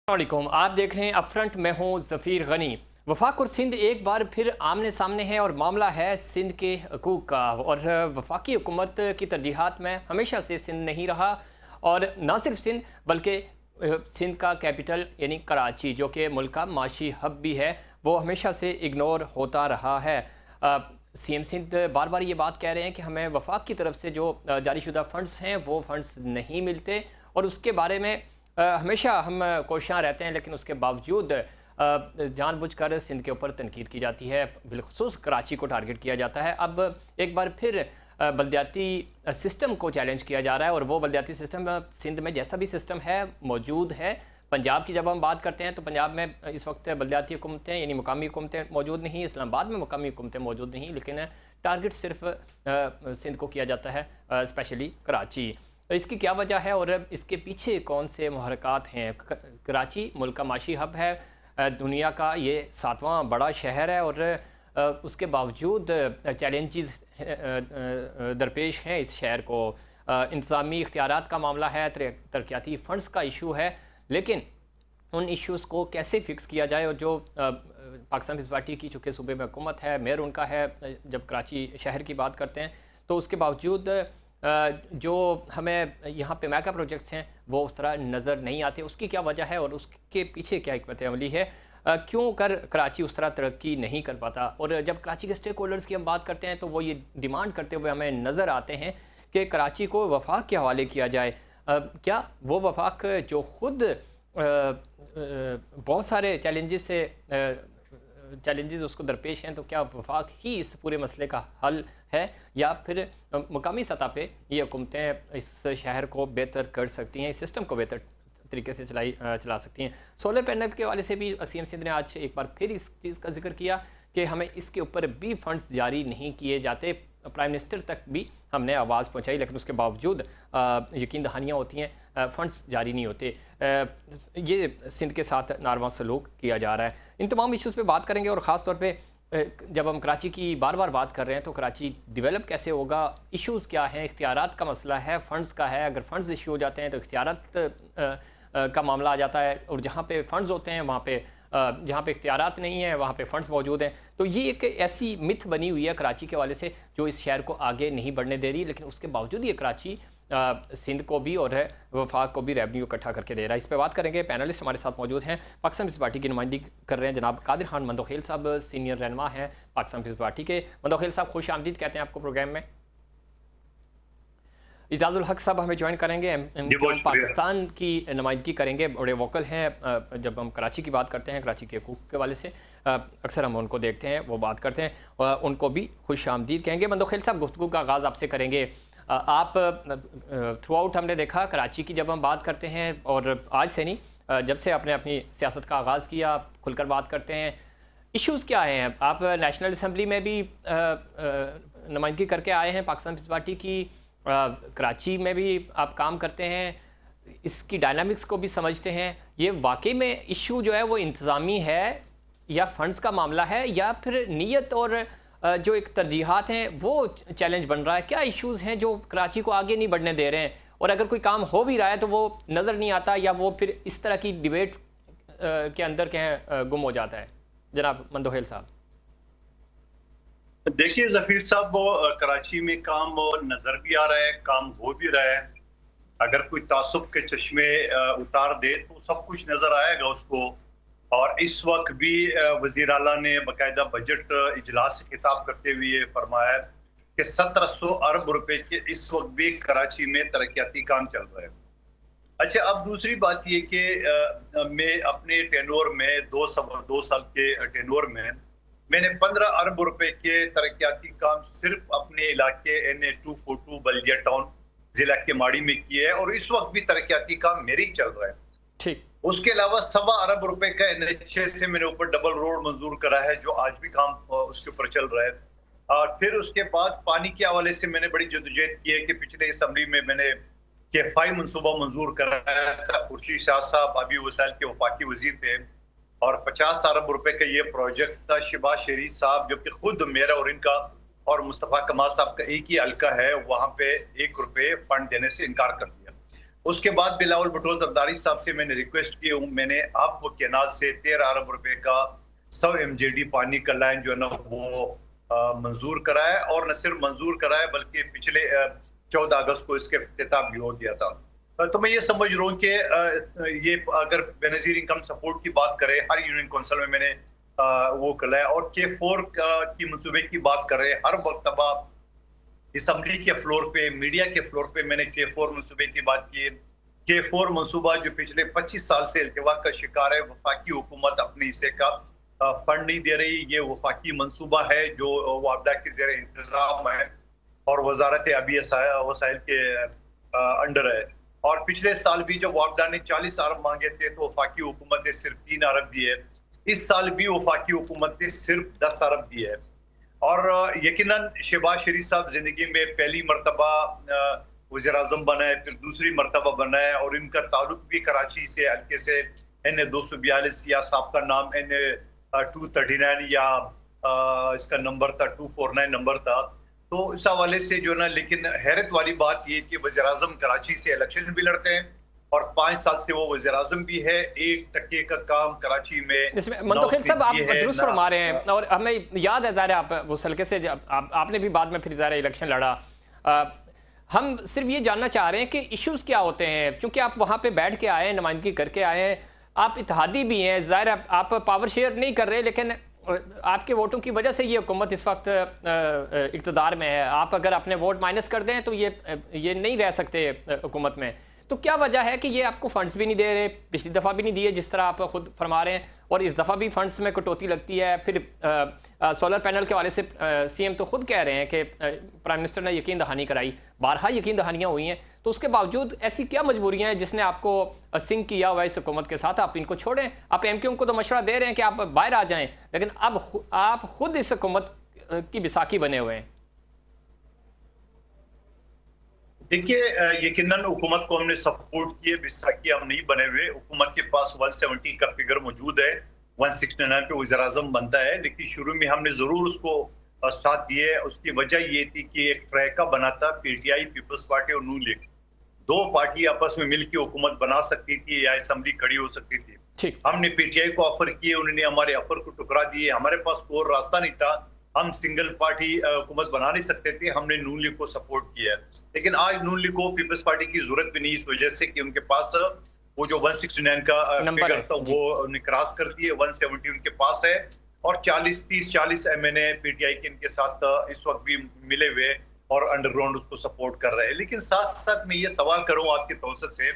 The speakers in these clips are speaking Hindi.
वालेकुम, आप देख रहे हैं अपफ्रंट। मैं हूं ज़फ़ीर गनी। वफाक और सिंध एक बार फिर आमने सामने है और मामला है सिंध के हकूक़ का। और वफाकी हुकूमत की तरजीहात में हमेशा से सिंध नहीं रहा, और ना सिर्फ सिंध बल्कि सिंध का कैपिटल यानी कराची, जो कि मुल्क का माशी हब भी है, वो हमेशा से इग्नोर होता रहा है। CM सिंध बार बार ये बात कह रहे हैं कि हमें वफाक की तरफ से जो जारीशुदा फ़ंड्स हैं वो फ़ंड्स नहीं मिलते, और उसके बारे में हमेशा हम कोशियाँ रहते हैं, लेकिन उसके बावजूद जानबूझकर सिंध के ऊपर तनकीद की जाती है, बिलखुसूस कराची को टारगेट किया जाता है। अब एक बार फिर बलदियाती सिस्टम को चैलेंज किया जा रहा है, और वो बलदियाती सिस्टम सिंध में जैसा भी सिस्टम है मौजूद है। पंजाब की जब हम बात करते हैं तो पंजाब में इस वक्त बलदियाती हुकूमतें यानी मुकामी हुकूमतें मौजूद नहीं, इस्लामाबाद में मुकामी हुकूमतें मौजूद नहीं, लेकिन टारगेट सिर्फ सिंध को किया जाता है, स्पेशली कराची। इसकी क्या वजह है और इसके पीछे कौन से मुहरकात हैं? कराची मुल्क का माशी हब है, दुनिया का ये 7वां बड़ा शहर है, और उसके बावजूद चैलेंजेस दरपेश हैं इस शहर को। इंतज़ामी इख्तियारात का मामला है, तरक्याती फ़ंड्स का इशू है, लेकिन उन इश्यूज़ को कैसे फ़िक्स किया जाए। और जो पाकिस्तान पीपल्स पार्टी की चूँकि सूबे में हुकूमत है, मेयर उनका है, जब कराची शहर की बात करते हैं तो उसके बावजूद जो हमें यहाँ पे मेगा प्रोजेक्ट्स हैं वो उस तरह नज़र नहीं आते। उसकी क्या वजह है और उसके पीछे क्या हिकमत अमली है? क्यों कर कराची उस तरह तरक्की नहीं कर पाता? और जब कराची के स्टेक होल्डर्स की हम बात करते हैं तो वो ये डिमांड करते हुए हमें नज़र आते हैं कि कराची को वफाक के हवाले किया जाए। क्या वो वफाक जो खुद बहुत सारे चैलेंजेस उसको दरपेश हैं, तो क्या वफाक ही इस पूरे मसले का हल है, या फिर मुकामी सतह पे ये हुकूमतें इस शहर को बेहतर कर सकती हैं, इस सिस्टम को बेहतर तरीके से चला सकती हैं? सोलर पैनल के हवाले से भी CM सिंध ने आज एक बार फिर इस चीज़ का जिक्र किया कि हमें इसके ऊपर भी फ़ंड्स जारी नहीं किए जाते। प्राइम मिनिस्टर तक भी हमने आवाज़ पहुंचाई, लेकिन उसके बावजूद यकीन दहानियाँ होती हैं, फ़ंड्स जारी नहीं होते। ये सिंध के साथ नारवा सलूक किया जा रहा है। इन तमाम इश्यूज़ पे बात करेंगे, और ख़ास तौर पे जब हम कराची की बार बार बात कर रहे हैं तो कराची डेवलप कैसे होगा, इश्यूज़ क्या हैं, इख्तियारात का मसला है, फ़ंड्स का है। अगर फ़ंड्स इशू हो जाते हैं तो इख्तियारात का मामला आ जाता है, और जहाँ पे फ़ंड्स होते हैं वहाँ पे जहाँ पे इख्तियारात नहीं है वहाँ पे फ़ंड्स मौजूद हैं। तो ये एक ऐसी मिथ बनी हुई है कराची के हवाले से जो इस शहर को आगे नहीं बढ़ने दे रही, लेकिन उसके बावजूद ये कराची सिंध को भी और वफाक को भी रेवन्यू इकट्ठा करके दे रहा है। इस पर बात करेंगे। पैनलिस्ट हमारे साथ मौजूद हैं। पाकिस्तान पीपल्स पार्टी की नुमाइंदगी कर रहे हैं जनाब कादिर खान मंदोखेल साहब, सीनियर रहनुमा हैं पाकिस्तान पीपल्स पार्टी के। मंदोखेल साहब, खुश आमदीद कहते हैं आपको प्रोग्राम में। इजाज़ुल हक साहब हमें ज्वाइन करेंगे, पाकिस्तान की नुमाइंदगी करेंगे, बड़े वोकल हैं जब हम कराची की बात करते हैं, कराची के हकूक़ के हवाले से अक्सर हम उनको देखते हैं, वो बात करते हैं, और उनको भी खुश आमदीद कहेंगे। मंदोखेल साहब, गुफ्तगू का आगाज़ आपसे करेंगे। आप थ्रू आउट हमने देखा कराची की जब हम बात करते हैं, और आज से नहीं, जब से आपने अपनी सियासत का आगाज़ किया, खुलकर बात करते हैं। इश्यूज़ क्या हैं? आप नेशनल असम्बली में भी नुमाइंदगी करके आए हैं पाकिस्तान पीपल्स पार्टी की, कराची में भी आप काम करते हैं, इसकी डायनामिक्स को भी समझते हैं। ये वाकई में इशू जो है वो इंतज़ामी है या फ़ंड्स का मामला है, या फिर नीयत और जो एक तरजीहात हैं वो चैलेंज बन रहा है? क्या इश्यूज़ हैं जो कराची को आगे नहीं बढ़ने दे रहे हैं, और अगर कोई काम हो भी रहा है तो वो नज़र नहीं आता, या वो फिर इस तरह की डिबेट के अंदर कहीं गुम हो जाता है? जनाब मंदोखेल साहब। देखिए ज़फ़ीर साहब, वो कराची में काम नज़र भी आ रहा है, काम हो भी रहा है। अगर कोई तासुब के चश्मे उतार दे तो सब कुछ नज़र आएगा उसको। और इस वक्त भी वज़ीर आला ने बाकायदा बजट इजलास से खिताब करते हुए फरमाया कि 1700 अरब रुपए के इस वक्त भी कराची में तरक्याती काम चल रहा है। अच्छा, अब दूसरी बात ये कि मैं अपने टेनोर में 2 साल के टेनोर में मैंने 15 अरब रुपए के तरक्याती काम सिर्फ अपने इलाके NA242 बल्दिया टाउन जिला के माड़ी में किए हैं, और इस वक्त भी तरक्याती काम मेरे ही चल रहा है। ठीक। उसके अलावा 1.25 अरब रुपए का NH6 से मैंने ऊपर डबल रोड मंजूर करा है, जो आज भी काम उसके ऊपर चल रहा है। और फिर उसके बाद पानी के हवाले से मैंने बड़ी जदोजहद की है कि पिछले असम्बली में मैंने KFI मनसूबा मंजूर कराया था। खुर्शीद शाह साहब अभी वसाइल के वफाकी वजीर थे, और 50 अरब रुपए का ये प्रोजेक्ट था। शहबाज शरीफ साहब, जो कि खुद मेरा और इनका और मुस्तफ़ा कमाल साहब का एक ही हल्का है, वहाँ पे 1 रुपये फंड देने से इनकार कर दिया। उसके बाद बिलावल भुट्टो जरदारी साहब से मैंने रिक्वेस्ट की, मैंने आप वो केनाल से 13 अरब रुपए का 100 MJD पानी का लाइन जो है ना वो मंजूर कराया, और न सिर्फ मंजूर कराया बल्कि पिछले 14 अगस्त को इसके इफ्तिताह भी हो गया था। तो मैं ये समझ रहा हूँ कि ये अगर बेनजीर इनकम सपोर्ट की बात करें, हर यूनियन काउंसिल में मैंने वो कराया, और K4 की मंसूबे की बात करें, हर मरतबा असम्बली के फ्लोर पे, मीडिया के फ्लोर पे मैंने K4 मंसूबे की बात की। K4 मंसूबा जो पिछले 25 साल से इल्तिवा का शिकार है, वफाकी हुकूमत अपने हिस्से का फंड नहीं दे रही। ये वफाकी मंसूबा है जो वापदा के ज़ेर इंतजाम है और वजारत आबी वसाइल के अंडर है। और पिछले साल भी जब वापदा ने 40 अरब मांगे थे तो वफाकी हुकूमत ने सिर्फ 3 अरब दिए। इस साल भी वफाकी हुकूमत ने सिर्फ 10 अरब दिए है। और यकीनन शहबाज शरीफ साहब जिंदगी में पहली मरतबा वज़ीर आज़म बना है, फिर दूसरी मरतबा बना है, और इनका ताल्लुक भी कराची से हल्के से N242 या साबका नाम N239 या इसका नंबर था 249 नंबर था। तो इस हवाले से जो ना, लेकिन हैरत वाली बात ये कि वज़ीर आज़म कराची से इलेक्शन भी लड़ते हैं और 5 साल से वो वज़ीर आज़म भी है। 1% का काम कराची में इसमें मंतोखिल साहब आप दुरुस्त फरमा रहे हैं, और हमें याद है ज़ाहिर आप वो सल्के से आपने भी बाद में फिर ज़ाहिर इलेक्शन लड़ा। हम सिर्फ ये जानना चाह रहे हैं कि इश्यूज़ क्या होते हैं, क्योंकि आप वहाँ पे बैठ के आए हैं, नुमाइंदगी करके आए हैं, आप इत्तेहादी भी हैं, ज़ाहिर आप पावर शेयर नहीं कर रहे, लेकिन आपके वोटों की वजह से ये हुकूमत इस वक्त इक़्तिदार में है। आप अगर अपने वोट माइनस कर दें तो ये नहीं रह सकते हुकूमत में। तो क्या वजह है कि ये आपको फंड्स भी नहीं दे रहे, पिछली दफ़ा भी नहीं दिए जिस तरह आप खुद फरमा रहे हैं, और इस दफ़ा भी फंड्स में कटौती लगती है। फिर सोलर पैनल के हवाले से CM तो खुद कह रहे हैं कि प्राइम मिनिस्टर ने यकीन दहानी कराई, बारहा यकीन दहानियाँ हुई हैं, तो उसके बावजूद ऐसी क्या मजबूरियाँ हैं जिसने आपको सिंक किया हुआ इस हुकूमत के साथ? आप इनको छोड़ें। आप MQ को तो मशवरा दे रहे हैं कि आप बाहर आ जाएँ, लेकिन अब आप खुद इस हुकूमत की बिसाखी बने हुए हैं। देखिए, यकीनन हुकूमत को हमने सपोर्ट किए, बिसाखी हम नहीं बने हुए। हुकूमत के पास 170 का फिगर मौजूद है, 169 पे वज़ीर आज़म बनता है, लेकिन शुरू में हमने ज़रूर उसको साथ दिए। उसकी वजह ये थी कि एक ट्रैका बना था, PTI पीपल्स पार्टी और नून लीग, 2 पार्टी आपस में मिलकर हुकूमत बना सकती थी या असम्बली खड़ी हो सकती थी। हमने PTI को ऑफर किए, उन्होंने हमारे ऑफर को टुकरा दिए। हमारे पास कोई रास्ता नहीं था, हम सिंगल पार्टी हुकूमत बना नहीं सकते थे, हमने नून लीग को सपोर्ट किया। लेकिन आज नून लीग को पीपल्स पार्टी की जरूरत भी नहीं, इस वजह से कि उनके पास वो जो 169 का फिगर था वो उन्हें क्रॉस कर दिए, 170 उनके पास है, और 30-40 MNA PTI के इनके साथ इस वक्त भी मिले हुए और अंडरग्राउंड उसको सपोर्ट कर रहे हैं। लेकिन साथ साथ मैं ये सवाल करूँ आपके तवसत से,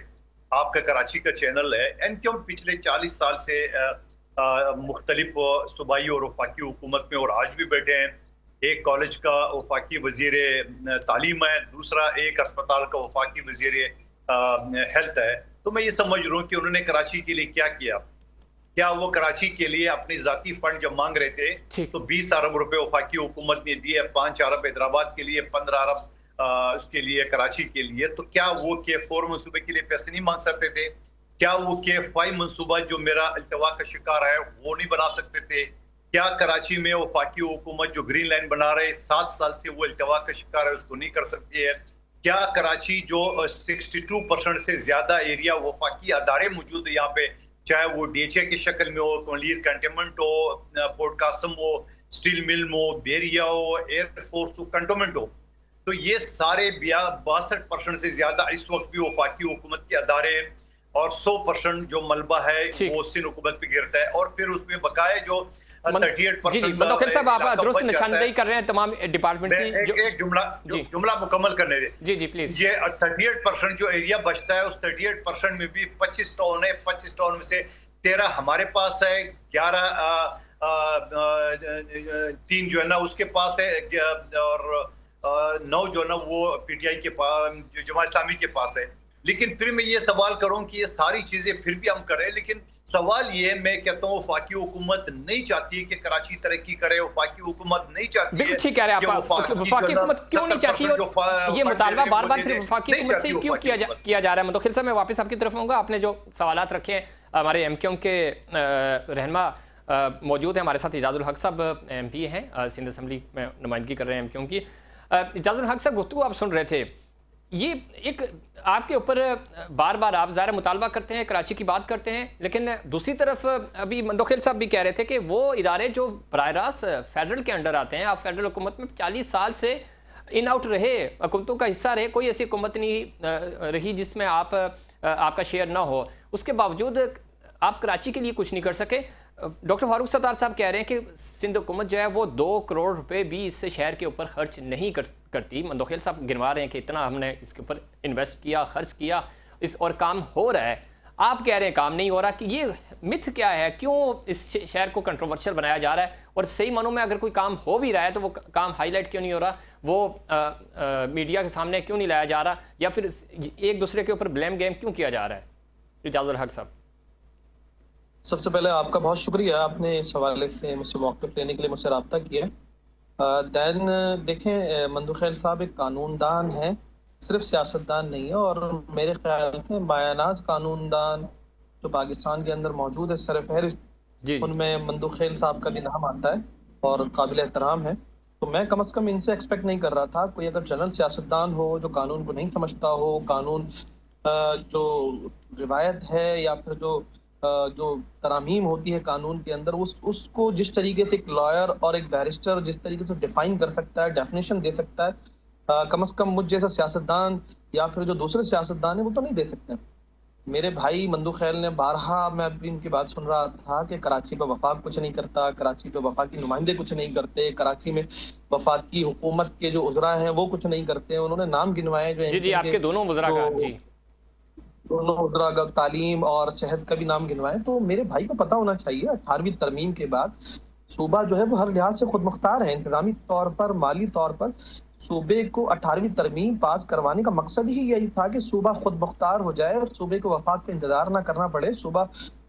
आपका कराची का चैनल है, MQ पिछले 40 साल से मुख्तलिफ सूबाई और वफाकी हुकूमत में और आज भी बैठे हैं। एक कॉलेज का वफाकी वजीर तालीम है, दूसरा एक अस्पताल का वफाकी वजीर हेल्थ है। तो मैं ये समझ रहा हूँ कि उन्होंने कराची के लिए क्या किया। क्या वो कराची के लिए अपने जाती फंड जब मांग रहे थे तो 20 अरब रुपए वफाकी हुकूमत ने दिए, 5 अरब हैदराबाद के लिए, 15 अरब उसके लिए कराची के लिए। तो क्या वो K4 मंसूबे के लिए पैसे नहीं मांग सकते थे? क्या वो K5 मंसूबा जो मेरा इल्तवा का शिकार है वो नहीं बना सकते थे? क्या कराची में वफाकी हुकूमत जो ग्रीन लाइन बना रहे 7 साल से वो इल्तवा का शिकार है उसको नहीं कर सकती है? क्या कराची जो 62% से ज्यादा एरिया वफाकी अदारे मौजूद है यहाँ पे, चाहे वो DHA की शक्ल में हो, कोलीर कैंटोनमेंट हो, पोर्ट कासम हो, स्टील मिल हो, बेरिया हो, एयरफोर्स हो, कंटोनमेंट हो, तो ये सारे 62% से ज्यादा इस वक्त भी वफाकी हुकूमत के अदारे, और 100% जो मलबा है वो सिंध हुकूमत पे गिरता है। और फिर उसमें बकाया जो 38% मंतोखिल साहब आप दुरुस्त निशानदेही कर रहे हैं तमाम डिपार्टमेंट से। एक जुमला मुकम्मल करने दे। जी प्लीज। ये 38% जो एरिया बचता है उस 38% में भी 25 टाउन है, 25 टाउन में से 13 हमारे पास है, 11 3 जो है ना उसके पास है, और 9 जो है ना वो PTI के पास, जमात इस्लामी के पास है। लेकिन फिर मैं ये सवाल करूं कि ये सारी चीजें फिर भी हम करें, लेकिन सवाल ये मैं कहता हूं वफाकी हुकूमत नहीं चाहती कि कराची तरक्की करे, वफाकी हुकूमत नहीं चाहती है। ठीक कह रहे हैं आप, वफाकी हुकूमत क्यों नहीं चाहती, और ये मुतालबा बार बार फिर वफाकी हुकूमत से क्यों किया जा रहा है? मंतोखिल साहब मैं वापस आपकी तरफ आऊँगा। आपने जो सवालात रखे हैं, हमारे MQ के रहनुमा मौजूद हैं हमारे साथ। इजाजुल हक साहब MP हैं, सिंध असम्बली में नुमाइंदगी कर रहे हैं MQ की। इजाजुल हक साहब, गुफ्तगू आप सुन रहे थे, ये एक आपके ऊपर बार बार आप ज़ाहिर मुतालबा करते हैं, कराची की बात करते हैं, लेकिन दूसरी तरफ अभी मंदोखेल साहब भी कह रहे थे कि वो इदारे जो बराह रास्त फेडरल के अंडर आते हैं, आप फेडरल हुकूमत में 40 साल से इन आउट रहे, हुकूमतों का हिस्सा रहे, कोई ऐसी हुकूमत नहीं रही जिसमें आपका शेयर ना हो, उसके बावजूद आप कराची के लिए कुछ नहीं कर सके। डॉक्टर फारूक सत्तार साहब कह रहे हैं कि सिंध हुकूमत जो है वो 2 करोड़ रुपए भी इससे शहर के ऊपर खर्च नहीं करती। मंदोखेल साहब गिनवा रहे हैं कि इतना हमने इसके ऊपर इन्वेस्ट किया, खर्च किया, और काम हो रहा है। आप कह रहे हैं काम नहीं हो रहा, कि ये मिथ क्या है, क्यों इस शहर को कंट्रोवर्शियल बनाया जा रहा है, और सही मानों में अगर कोई काम हो भी रहा है तो वो काम हाईलाइट क्यों नहीं हो रहा, वो मीडिया के सामने क्यों नहीं लाया जा रहा, या फिर एक दूसरे के ऊपर ब्लेम गेम क्यों किया जा रहा है? इजाज़ुल हक साहब। सबसे पहले आपका बहुत शुक्रिया, आपने इस हवाले से मुझसे मौक़िफ़ लेने के लिए मुझसे रब्ता किया। दैन देखें, मंदोखेल साहब एक कानूनदान है, सिर्फ सियासतदान नहीं है, और मेरे ख्याल से बायानाज़ कानूनदान जो पाकिस्तान के अंदर मौजूद है सरफ़हरिस्त, उनमें मंदोखेल साहब का भी नाम आता है और काबिल एहतराम है। तो मैं कम अज़ कम इनसे एक्सपेक्ट नहीं कर रहा था कोई अगर जनरल सियासतदान हो जो कानून को नहीं समझता हो, कानून जो रिवायत है या फिर जो तरामीम होती है कानून के अंदर, उसको जिस तरीके से एक लॉयर और एक बैरिस्टर जिस तरीके से डिफाइन कर सकता है, डेफिनेशन दे सकता है, कम से कम मुझ जैसा सियासतदान या फिर जो दूसरे सियासतदान है वो तो नहीं दे सकते। मेरे भाई मंदोखेल ने बारहा, मैं अभी इनकी बात सुन रहा था कि कराची पे वफाक कुछ नहीं करता, कराची पे वफाकी नुमाइंदे कुछ नहीं करते, कराची में वफाकी हुकूमत के जो उज़रा हैं वो कुछ नहीं करते। उन्होंने नाम गिनवाए जो जी आपके दोनों उज़रा का, जी दोनों उज़रा का, तालीम और सेहत का भी नाम गिनवाए। तो मेरे भाई को पता होना चाहिए 18वीं तरमीम के बाद सूबा जो है वो हर लिहाज से खुद मुख्तार है, इंतजामी तौर पर, माली तौर पर। सूबे को 18वीं तरमीम पास करवाने का मकसद ही यही था कि सूबा खुद मुख्तार हो जाए और सूबे को वफाक का इंतजार ना करना पड़े, सूबा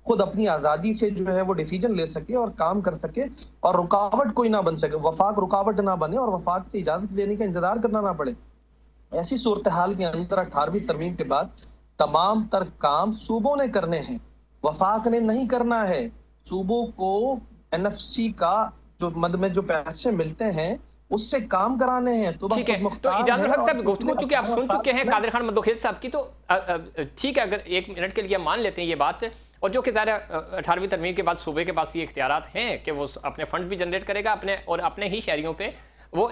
खुद अपनी आज़ादी से जो है वो डिसीजन ले सके और काम कर सके, और रुकावट कोई ना बन सके, वफाक रुकावट ना बने और वफाक से इजाज़त लेने का इंतजार करना ना पड़े। ऐसी सूरत हाल के अंदर 18वीं तरमीम के बाद तमाम तर काम सूबों ने करने हैं, वफाक ने नहीं करना है। सूबों को NFC का जो मद में जो पैसे मिलते हैं उससे काम कराने हैं। तो ठीक है, तो इजाज़ुल हक साहब गुफ्तगू चूंकि आप सुन चुके हैं कादिर खान मंदोखेल साहब की, तो ठीक है, अगर 1 मिनट के लिए मान लेते हैं ये बात, और जो कि ज़ाहिर 18वीं तरमीम के बाद सूबे के पास ये इख्तियारात हैं कि वो अपने फंड भी जनरेट करेगा और अपने ही शहरियों पे वो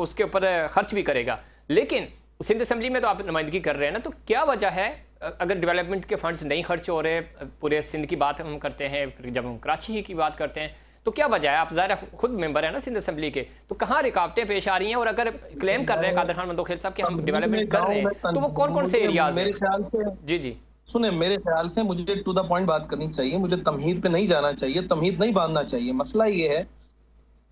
उसके ऊपर खर्च भी करेगा। लेकिन सिंध असम्बली में तो आप नुमाइंदगी कर रहे हैं ना, तो क्या वजह है अगर डेवलपमेंट के फंड्स नहीं खर्च हो रहे, पूरे सिंध की बात हम करते हैं, फिर जब हम कराची की बात करते हैं, तो क्या वजह है? आप ज़ाहिर खुद मेंबर है ना सिंध असम्बली के, तो कहाँ रुकावटें पेश आ रही हैं? और अगर क्लेम कर रहे हैं कादिर खान मंदोखेल साहब कि हम डेवलपमेंट कर रहे हैं, तो वो कौन कौन से एरियाज हैं? मेरे ख्याल से जी सुने, मेरे ख्याल से मुझे टू द पॉइंट बात करनी चाहिए, मुझे तमहीद पे नहीं जाना चाहिए, तमहीद नहीं बांधना चाहिए। मसला ये है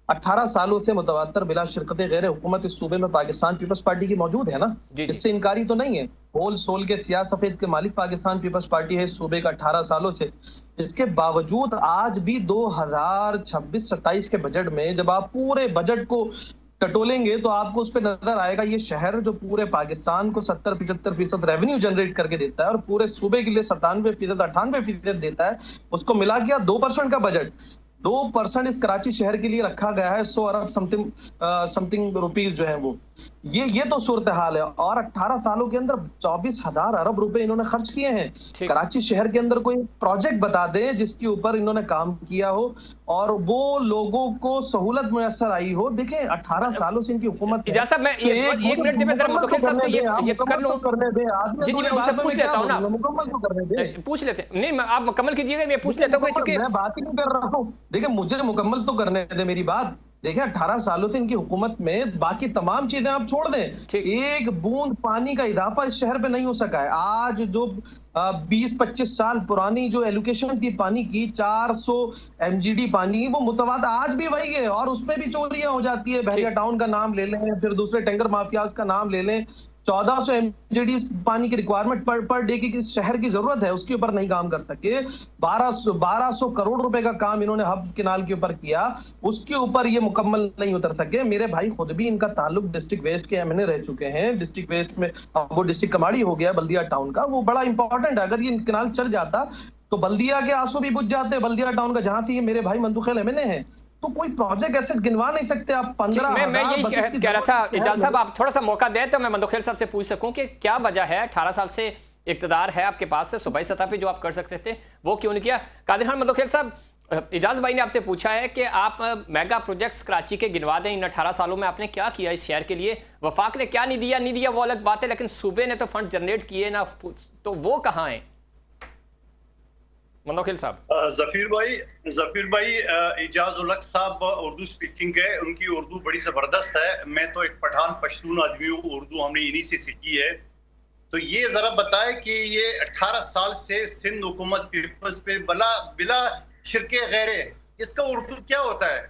18 सालों से मुतवातर बिला शिरकत गैर हुकूमत इस सूबे में पाकिस्तान पीपल्स पार्टी की मौजूद है ना, इससे इनकारी तो नहीं है। होल सोल के सियाह सफेद के मालिक पाकिस्तान पीपल्स पार्टी है इस सूबे का 18 सालों से। इसके बावजूद आज भी 2026-27 के बजट में जब आप पूरे बजट को टटोलेंगे तो आपको उस पर नजर आएगा ये शहर जो पूरे पाकिस्तान को 70-75% रेवेन्यू जनरेट करके देता है और पूरे सूबे के लिए 97% 98% देता है, उसको मिला के 2% का बजट 2% इस कराची शहर के लिए रखा गया है, 100 अरब समथिंग रुपीस जो है वो, ये तो सूरत हाल है। और 18 सालों के अंदर 24,000 अरब रुपए इन्होंने खर्च किए हैं। कराची शहर के अंदर कोई प्रोजेक्ट बता दें जिसके ऊपर इन्होंने काम किया हो और वो लोगों को सहूलत मुयसर आई हो। देखें 18 सालों से इनकी हुकूमत है। मैं एक मिनट में जरा मंदोखेल साहब से ये कर लूं। जी मैं उनसे पूछ लेता हूं ना, मुकम्मल तो करने दे, पूछ लेते हैं। नहीं आप मुकम्मल कीजिएगा, मैं पूछ लेता हूं क्योंकि मैं बात ही नहीं कर रहा हूं। देखिए मुझे मुकम्मल तो करने दे मेरी बात। देखिए 18 सालों से इनकी हुकूमत में बाकी तमाम चीजें आप छोड़ दें, एक बूंद पानी का इजाफा इस शहर पे नहीं हो सका है। आज जो 20-25 साल पुरानी जो एलोकेशन थी पानी की, 400 MGD पानी, वो मुतवाद आज भी वही है और उसमें भी चोरियां हो जाती है। बहरिया टाउन का नाम ले लें, फिर दूसरे टैंकर माफियाज का नाम ले लें, 1400 MGD पानी की रिक्वायरमेंट पर डे की शहर की जरूरत है, उसके ऊपर नहीं काम कर सके। 1200 करोड़ रुपए का काम इन्होंने हब केनाल के ऊपर किया, उसके ऊपर ये मुकम्मल नहीं उतर सके। मेरे भाई खुद भी इनका ताल्लुक डिस्ट्रिक्ट वेस्ट के MNA रह चुके हैं। डिस्ट्रिक्ट वेस्ट में वो डिस्ट्रिक्ट कमाड़ी हो गया बल्दिया टाउन का, वो बड़ा इंपॉर्टेंट है। अगर ये केनाल चल जाता तो बल्दिया के आंसू भी बुझ जाते, बल्दिया टाउन का, जहां से ये मेरे भाई मंदोखेल MNA हैं। तो कोई प्रोजेक्ट ऐसे गिनवा नहीं सकते आप। 15,000 मैं यही बसेस की कह रहा था जरूरत है। इजाज साहब, आप थोड़ा सा मौका दें तो मैं मंदोखेल साहब से पूछ सकूं कि क्या वजह है 18 साल से इक़्तिदार है आपके पास से सूबाई सतह पे जो आप कर सकते थे वो क्यों नहीं किया। कादिर खान मंदोखेल साहब, इजाज भाई ने आपसे पूछा है कि आप मेगा प्रोजेक्ट्स कराची के गिनवा दें, इन 18 सालों में आपने क्या किया इस शहर के लिए। वफाक ने क्या नहीं दिया वो अलग बात है, लेकिन सूबे ने तो फंड जनरेट किए ना, तो वो कहाँ हैं मंदोखेल साहब? जफीर भाई इजाज उल हक साहब उर्दू स्पीकिंग है, उनकी उर्दू बड़ी जबरदस्त है। मैं तो एक पठान पश्तून आदमी हूँ, उर्दू हमने इन्हीं से सीखी है। तो ये जरा बताए कि ये 18 साल से सिंध हुकूमत पीपल्स पे बिला शिरके गैरे, इसका उर्दू क्या होता है?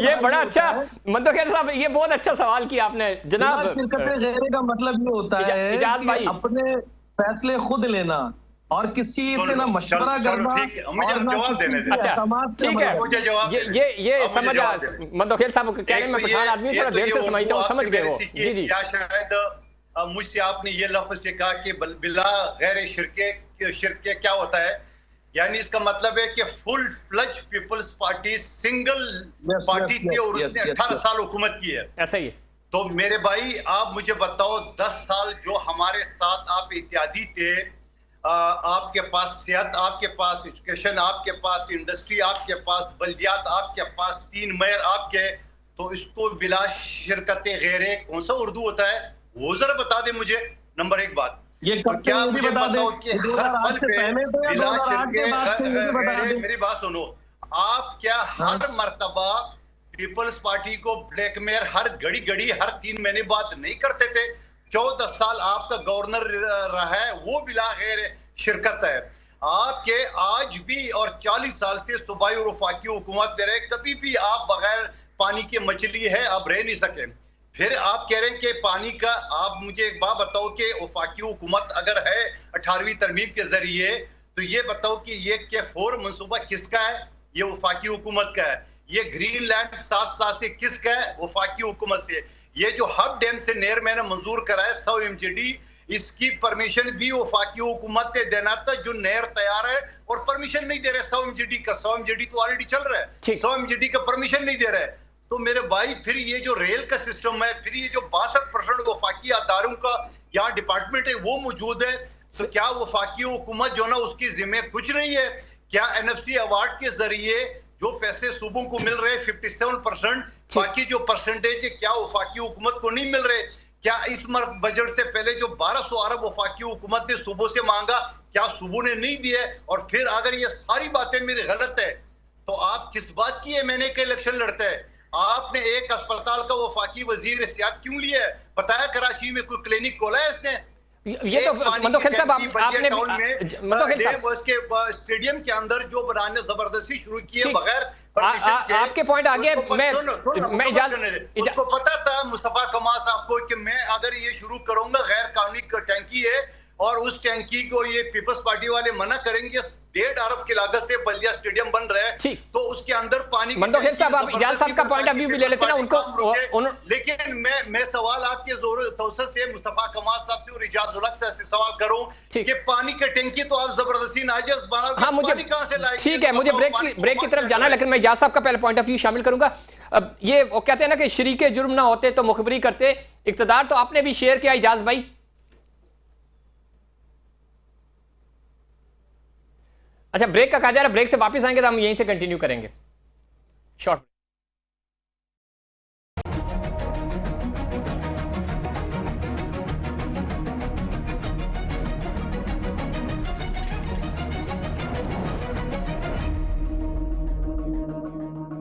ये बड़ा अच्छा मंदोखेल साहब, ये बहुत अच्छा सवाल किया आपने जनाब। गैरे का मतलब ये होता है कि अपने फैसले खुद लेना और किसी से ना मशवरा करना। जवाब देने दें। अच्छा ठीक है, ये समझ मंदोखेल साहब कह रहे हैं मैं पठान आदमी थोड़ा देर से समझता हूँ, समझ गए वो। जी जी, या शायद मुझसे आपने ये लफ्ज से कहा कि बिला गैर शिरके क्या होता है, यानी इसका मतलब है कि full fledged people's party single party थी और उसने 18 साल हुकूमत की है। ऐसा ही है। तो मेरे भाई आप मुझे बताओ, 10 साल जो हमारे साथ आप इत्यादि थे, आपके पास सेहत, आपके पास एजुकेशन, आपके पास इंडस्ट्री, आपके पास बल्दियात, आपके पास 3 मेयर आपके, तो इसको बिला शिरकत गैरे कौन सा उर्दू होता है वो जरा बता दे मुझे। नंबर एक बात, ये तो क्या मुझे बताओ कि हर पल पे बिला शिरके, मेरी बात सुनो, आप क्या हर मर्तबा पीपल्स पार्टी को ब्लैकमेल हर घड़ी हर 3 महीने बाद नहीं करते थे? 14 साल आपका गवर्नर रहा है, वो बिला गैर शिरकत है आपके। आज भी और 40 साल से सूबाई और वफाकी हुकूमत दे रहे, कभी भी आप बगैर पानी की मछली है आप रह नहीं सके। फिर आप कह रहे हैं कि पानी का, आप मुझे एक बात बताओ कि वफाकी हुकूमत अगर है 18वीं तरमीम के जरिए, तो ये बताओ कि ये K4 मंसूबा किसका है? ये वफाकी हुकूमत का है। ये ग्रीनलैंड 7 साल से किसका है? वफाकी हुकूमत से। ये जो हब डैम से नहर मैंने मंजूर कराया 100 MGD, इसकी परमिशन भी वफाकी हुकूमत ने देना था, जो नहर तैयार है और परमिशन नहीं दे रहे 100 MGD का। 100 MGD तो ऑलरेडी चल रहा है, 100 MGD का परमिशन नहीं दे रहे। तो मेरे भाई फिर ये जो रेल का सिस्टम है, फिर ये जो 62% वफाकी अदारों का यहाँ डिपार्टमेंट है वो मौजूद है, तो क्या वफाकी हुकूमत जो ना उसकी जिम्मे कुछ नहीं है? क्या NFC अवार्ड के जरिए जो पैसे सूबों को मिल रहे 57%, बाकी जो परसेंटेज है क्या वफाकी हुकूमत को नहीं मिल रहे? क्या इस बजट से पहले जो 1200 अरब वफाकी हुकूमत ने सूबों से मांगा, क्या सूबों ने नहीं दिए? और फिर अगर ये सारी बातें मेरी गलत है तो आप किस बात की है मैंने के इलेक्शन लड़ते हैं? आपने एक अस्पताल का वफाकी वजीर सेहत क्यों लिया है? बताया कराची में कोई क्लिनिक खोला है इसने? ये तो मंदोखेल साहब आपने मंदोखेल साहब उसके स्टेडियम के अंदर जो बनाने जबरदस्ती शुरू की है बगैर आपके पॉइंट आगे मैं उसको पता था मुस्तफा कमाल साहब को कि मैं अगर ये शुरू करूंगा गैर कानूनी टैंकी है और उस टैंकी को ये पीपल्स पार्टी वाले मना करेंगे, 1.5 अरब की लागत से बल्दिया स्टेडियम बन रहा है, तो उसके अंदर पानी। मंदोखेल साहब आप इजाज साहब का पॉइंट ऑफ व्यू भी ले लेते ना उनको। लेकिन मैं सवाल आपके जोर तवसत से मुस्तफा कमाल साहब से और इजाज उल हक से सवाल करूं कि पानी की टैंकी तो आप जबरदस्ती नाजायज बना, हाँ मुझे ठीक है, मुझे ब्रेक की तरफ जाना है, लेकिन मैं इजाज साहब का पहले पॉइंट ऑफ व्यू शामिल करूंगा। अब ये वो कहते हैं ना कि शरीके जुर्म ना होते तो मुखबरी करते, इक़्तिदार तो आपने भी शेयर किया इजाज भाई। अच्छा ब्रेक का कहा जा रहा है, ब्रेक से वापस आएंगे तो हम यहीं से कंटिन्यू करेंगे शॉर्ट।